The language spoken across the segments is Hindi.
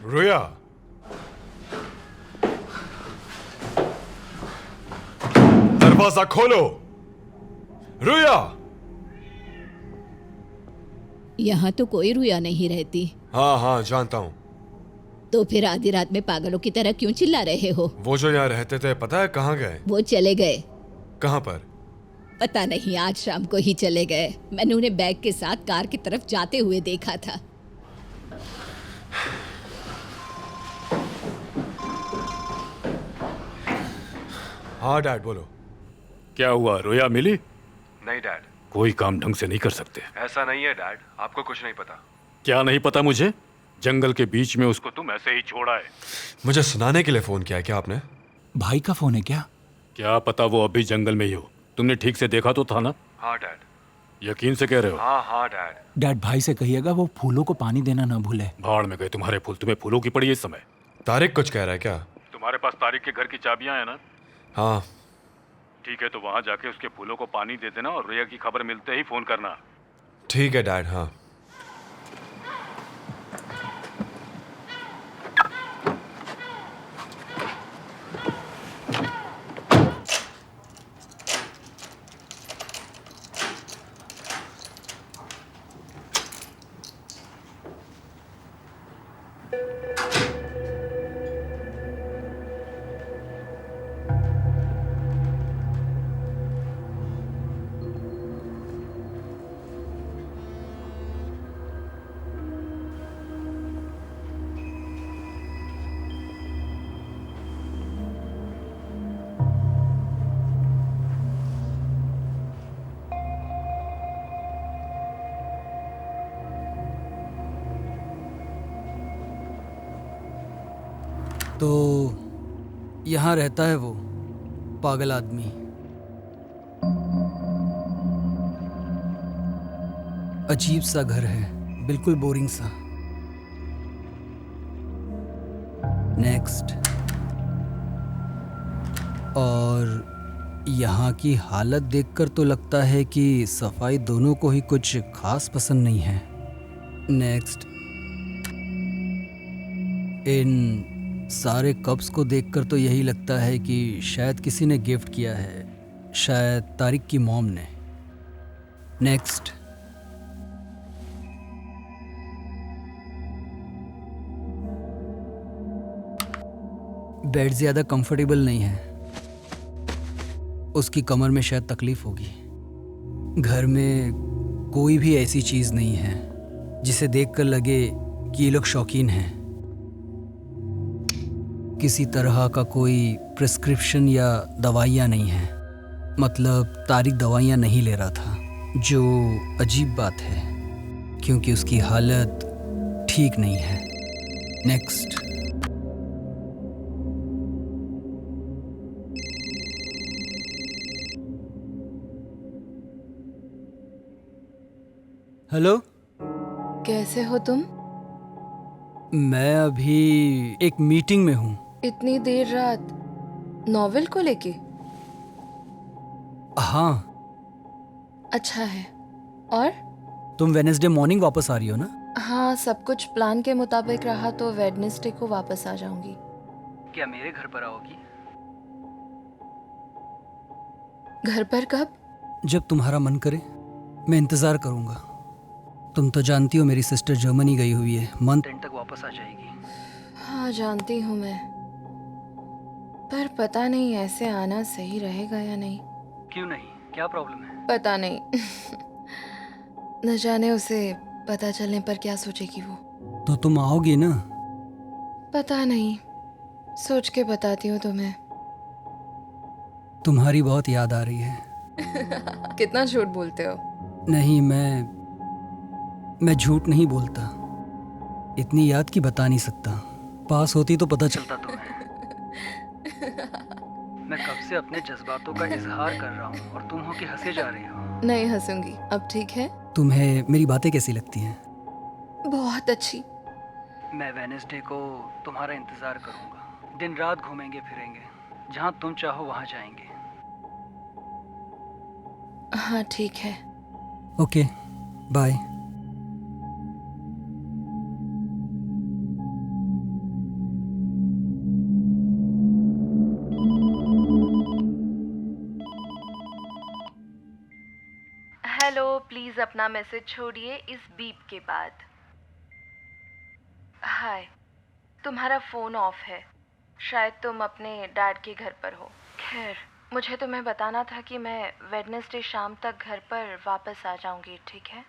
रुया, दरवाजा खोलो। रुया। यहाँ तो कोई रुया नहीं रहती। हाँ हाँ जानता हूँ। तो फिर आधी रात में पागलों की तरह क्यों चिल्ला रहे हो? वो जो यहाँ रहते थे पता है कहाँ गए? वो चले गए। कहाँ पर? पता नहीं, आज शाम को ही चले गए। मैंने उन्हें बैग के साथ कार की तरफ जाते हुए देखा था। हाँ डैड बोलो। क्या हुआ, रोया मिली? नहीं डैड, कोई काम ढंग से नहीं कर सकते। ऐसा नहीं है डैड, आपको कुछ नहीं पता। क्या नहीं पता मुझे? जंगल के बीच में उसको तुम ऐसे ही छोड़ा है? मुझे सुनाने के लिए फोन किया है क्या आपने? भाई का फोन है क्या? क्या पता वो अभी जंगल में ही हो। तुमने ठीक से देखा तो था ना? हाँ डैड। यकीन से कह रहे हो? हाँ हाँ डैड। डैड भाई से कहिएगा वो फूलों को पानी देना ना भूले। भाड़ में गए तुम्हारे फूल, तुम्हें फूलों की पड़ी है इस समय। तारिक कुछ कह रहा है क्या? तुम्हारे पास तारिक के घर की चाबियां हैं ना? हाँ ठीक है, तो वहां जाके उसके फूलों को पानी दे देना और रोया की खबर मिलते ही फोन करना। ठीक है डैड। हाँ तो यहाँ रहता है वो पागल आदमी। अजीब सा घर है, बिल्कुल बोरिंग सा। नेक्स्ट। और यहाँ की हालत देखकर तो लगता है कि सफाई दोनों को ही कुछ खास पसंद नहीं है। नेक्स्ट। इन सारे कप्स को देखकर तो यही लगता है कि शायद किसी ने गिफ्ट किया है, शायद तारिक की मॉम ने। नेक्स्ट। बेड ज़्यादा कंफर्टेबल नहीं है, उसकी कमर में शायद तकलीफ होगी। घर में कोई भी ऐसी चीज़ नहीं है जिसे देखकर लगे कि ये लोग शौकीन हैं। किसी तरह का कोई प्रिस्क्रिप्शन या दवाइयाँ नहीं है, मतलब तारिक दवाइयाँ नहीं ले रहा था, जो अजीब बात है क्योंकि उसकी हालत ठीक नहीं है। नेक्स्ट। हेलो, कैसे हो तुम? मैं अभी एक मीटिंग में हूँ। इतनी देर रात नॉवेल को लेके? हाँ। अच्छा है। और? तुम वेडनेसडे मॉर्निंग वापस आ रही हो ना? हाँ, सब कुछ प्लान के मुताबिक रहा तो वेडनेसडे को वापस आ जाऊंगी। क्या मेरे घर पर आओगी? घर पर कब? जब तुम्हारा मन करे, मैं इंतज़ार करूँगा। तुम तो जानती हो मेरी सिस्टर जर्मनी गई हुई है, मंथ एंड तक वापस आ जाएगी। हाँ जानती हूँ मैं, पर पता नहीं ऐसे आना सही रहेगा या नहीं। क्यों नहीं, क्या प्रॉब्लम है? पता नहीं न जाने उसे पता चलने पर क्या सोचेगी वो। तो तुम आओगी ना? पता नहीं, सोच के बताती हूँ तुम्हें। तुम्हारी बहुत याद आ रही है। कितना झूठ बोलते हो। नहीं, मैं झूठ नहीं बोलता, इतनी याद की बता नहीं सकता। पास होती तो पता चलता तुम्हें। मैं कब से अपने जज्बातों का इजहार कर रहा हूँ और तुम हो कि हंसे जा रही हो। नहीं हंसूंगी, अब ठीक है। तुम्हें मेरी बातें कैसी लगती हैं? बहुत अच्छी। मैं वेडनेसडे को तुम्हारा इंतजार करूंगा। दिन रात घूमेंगे फिरेंगे, जहाँ तुम चाहो वहाँ जाएंगे। हाँ ठीक है। Okay, bye. प्लीज अपना मैसेज छोड़िए इस बीप के बाद। हाय, तुम्हारा फोन ऑफ है, शायद तुम अपने डैड के घर पर हो। खैर, मुझे तुम्हें बताना था कि मैं वेडनेसडे शाम तक घर पर वापस आ जाऊंगी, ठीक है?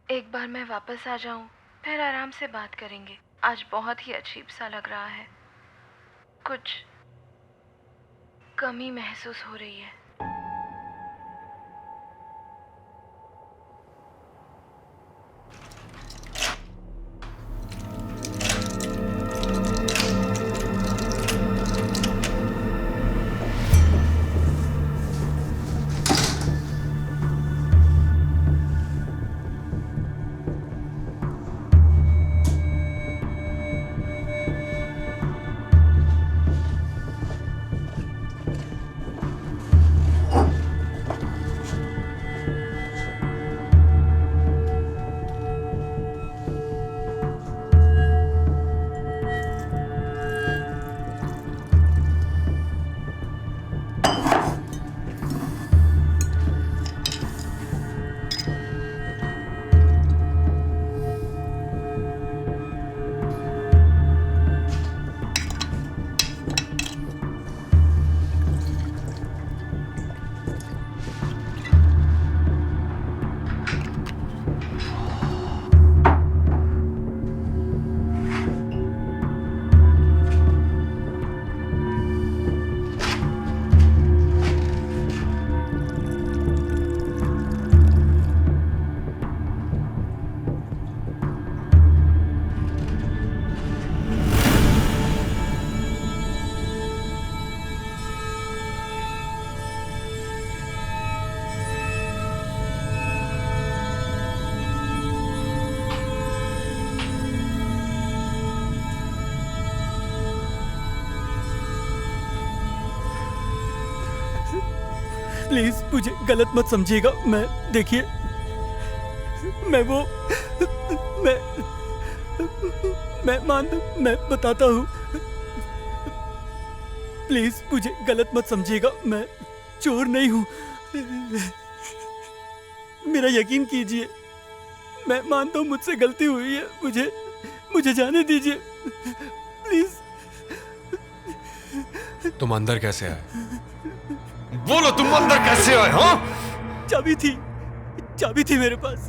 एक बार मैं वापस आ जाऊं, फिर आराम से बात करेंगे। आज बहुत ही अजीब सा लग रहा है, कुछ कमी महसूस हो रही है। प्लीज मुझे गलत मत समझिएगा। मैं देखिए, मैं बताता हूँ। प्लीज मुझे गलत मत समझिएगा, मैं चोर नहीं हूँ। मेरा यकीन कीजिए, मैं मानता हूँ मुझसे गलती हुई है। मुझे जाने दीजिए प्लीज। तुम अंदर कैसे आए? बोलो, तुम अंदर कैसे आए? हाँ, चाबी थी मेरे पास।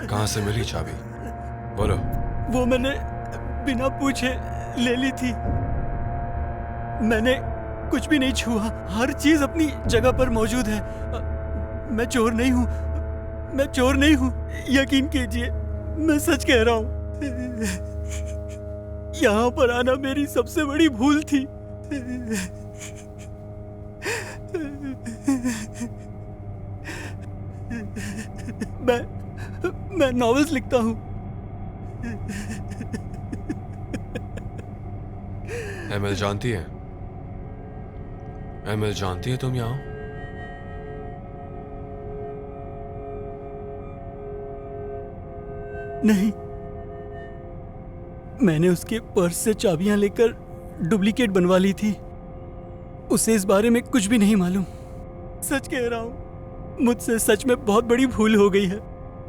कहां से मिली चाबी? बोलो। वो मैंने बिना पूछे ले ली थी। मैंने कुछ भी नहीं छुआ, हर चीज अपनी जगह पर मौजूद है। मैं चोर नहीं हूँ, यकीन कीजिए, मैं सच कह रहा हूँ। यहाँ पर आना मेरी सबसे बड़ी भूल थी। मैं नॉवेल्स लिखता हूँ। एमिल जानती है? एमिल जानती है तुम यहाँ? नहीं, मैंने उसके पर्स से चाबियां लेकर डुप्लीकेट बनवा ली थी। उसे इस बारे में कुछ भी नहीं मालूम। सच कह रहा हूँ, मुझसे सच में बहुत बड़ी भूल हो गई है।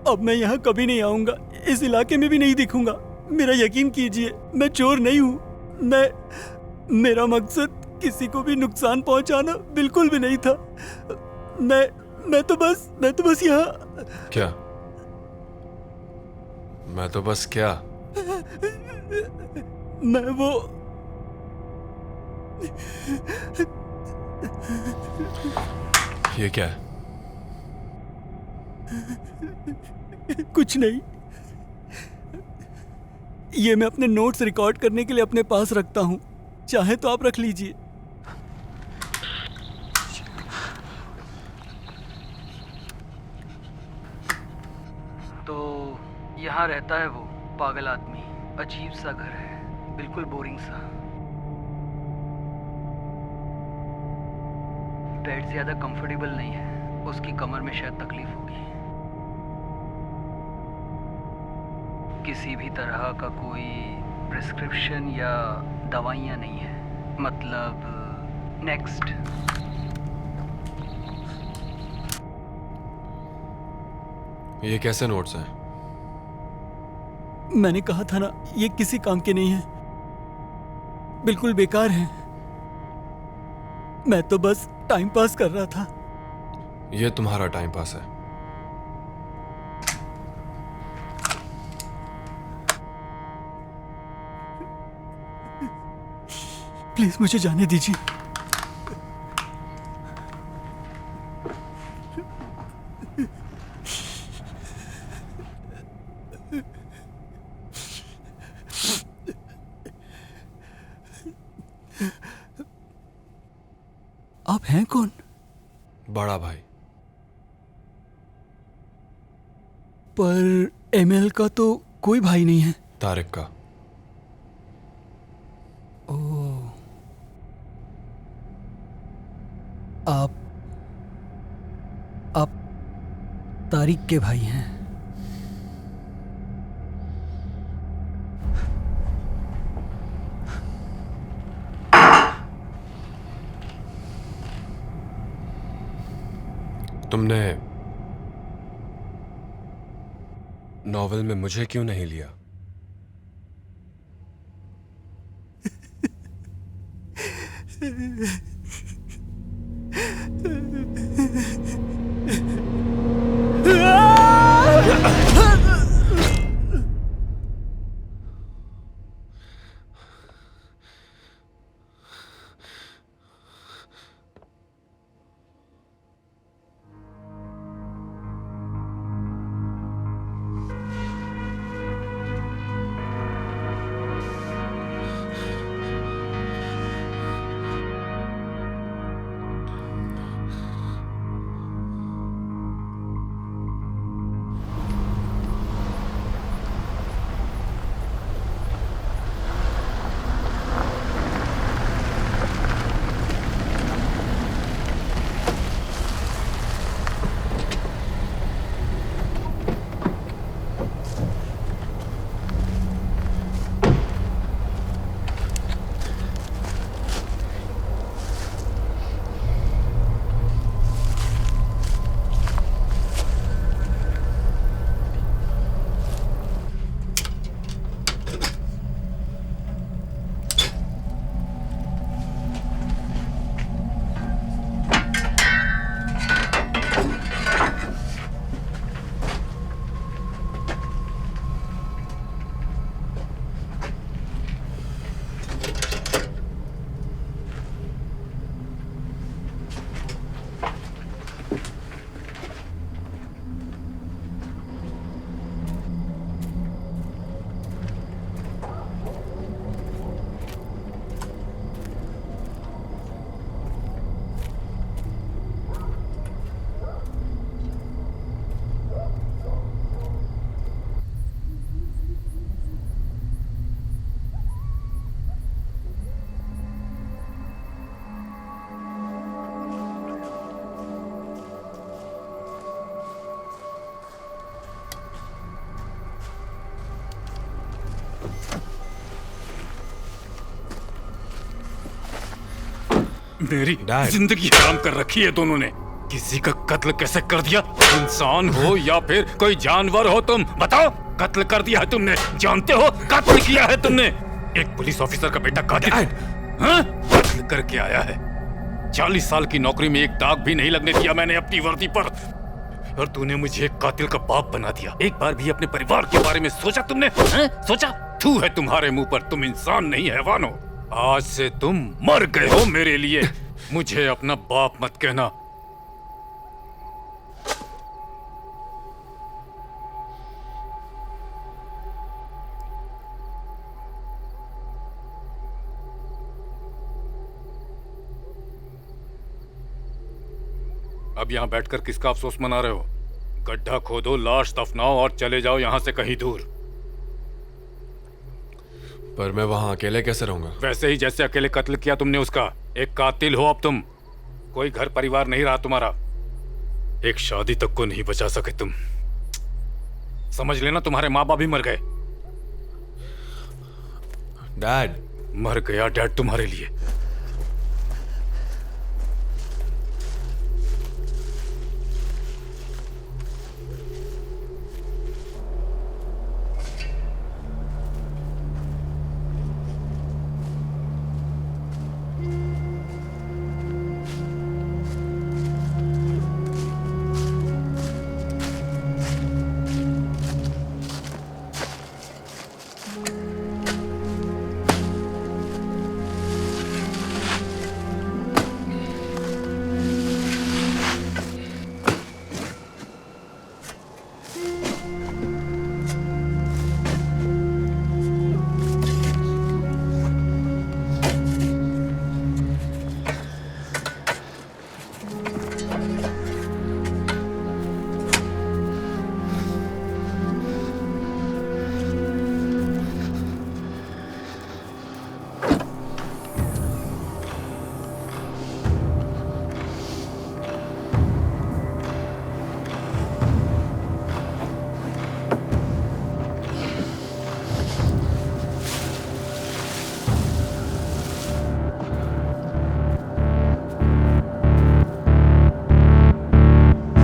अब मैं यहाँ कभी नहीं आऊंगा, इस इलाके में भी नहीं दिखूंगा। मेरा यकीन कीजिए, मैं चोर नहीं हूँ। मेरा मकसद किसी को भी नुकसान पहुंचाना बिल्कुल भी नहीं था। मैं तो बस यहाँ। क्या? मैं तो बस क्या? मैं वो ये क्या है? कुछ नहीं, ये मैं अपने नोट्स रिकॉर्ड करने के लिए अपने पास रखता हूँ। चाहे तो आप रख लीजिए। तो यहाँ रहता है वो पागल आदमी। अजीब सा घर है, बिल्कुल बोरिंग सा। बेड ज्यादा कंफर्टेबल नहीं है, उसकी कमर में शायद तकलीफ होगी। किसी भी तरह का कोई प्रिस्क्रिप्शन या दवाइयाँ नहीं है। मतलब नेक्स्ट। ये कैसे नोट्स हैं? मैंने कहा था ना, ये किसी काम के नहीं है, बिल्कुल बेकार है। मैं तो बस टाइम पास कर रहा था। ये तुम्हारा टाइम पास है। प्लीज मुझे जाने दीजिए। आप हैं कौन? बड़ा भाई। पर एमएल का तो कोई भाई नहीं है। तारिक का। आप तारिक के भाई हैं? तुमने नॉवेल में मुझे क्यों नहीं लिया? मेरी Dad. जिंदगी हराम कर रखी है दोनों ने। किसी का कत्ल कैसे कर दिया? इंसान हो या फिर कोई जानवर हो, तुम बताओ। कत्ल कर दिया है तुमने, जानते हो कत्ल किया है तुमने। एक पुलिस ऑफिसर का बेटा कातिल, हाँ? कत्ल करके आया है। 40 साल की नौकरी में एक दाग भी नहीं लगने दिया मैंने अपनी वर्दी पर, और तूने मुझे एक कातिल का बाप बना दिया। एक बार भी अपने परिवार के बारे में सोचा तुमने? सोचा? थू है तुम्हारे मुंह पर, तुम इंसान नहीं हैवान हो। आज से तुम मर गए हो मेरे लिए। मुझे अपना बाप मत कहना। अब यहाँ बैठकर किसका अफसोस मना रहे हो? गड्ढा खोदो, लाश दफनाओ और चले जाओ यहाँ से कहीं दूर। पर मैं वहां अकेले कैसे रहूंगा? वैसे ही जैसे अकेले कत्ल किया तुमने उसका। एक कातिल हो अब तुम। कोई घर परिवार नहीं रहा तुम्हारा। एक शादी तक को नहीं बचा सके तुम। समझ लेना, तुम्हारे माँ बाप भी मर गए। डैड। मर गया डैड तुम्हारे लिए।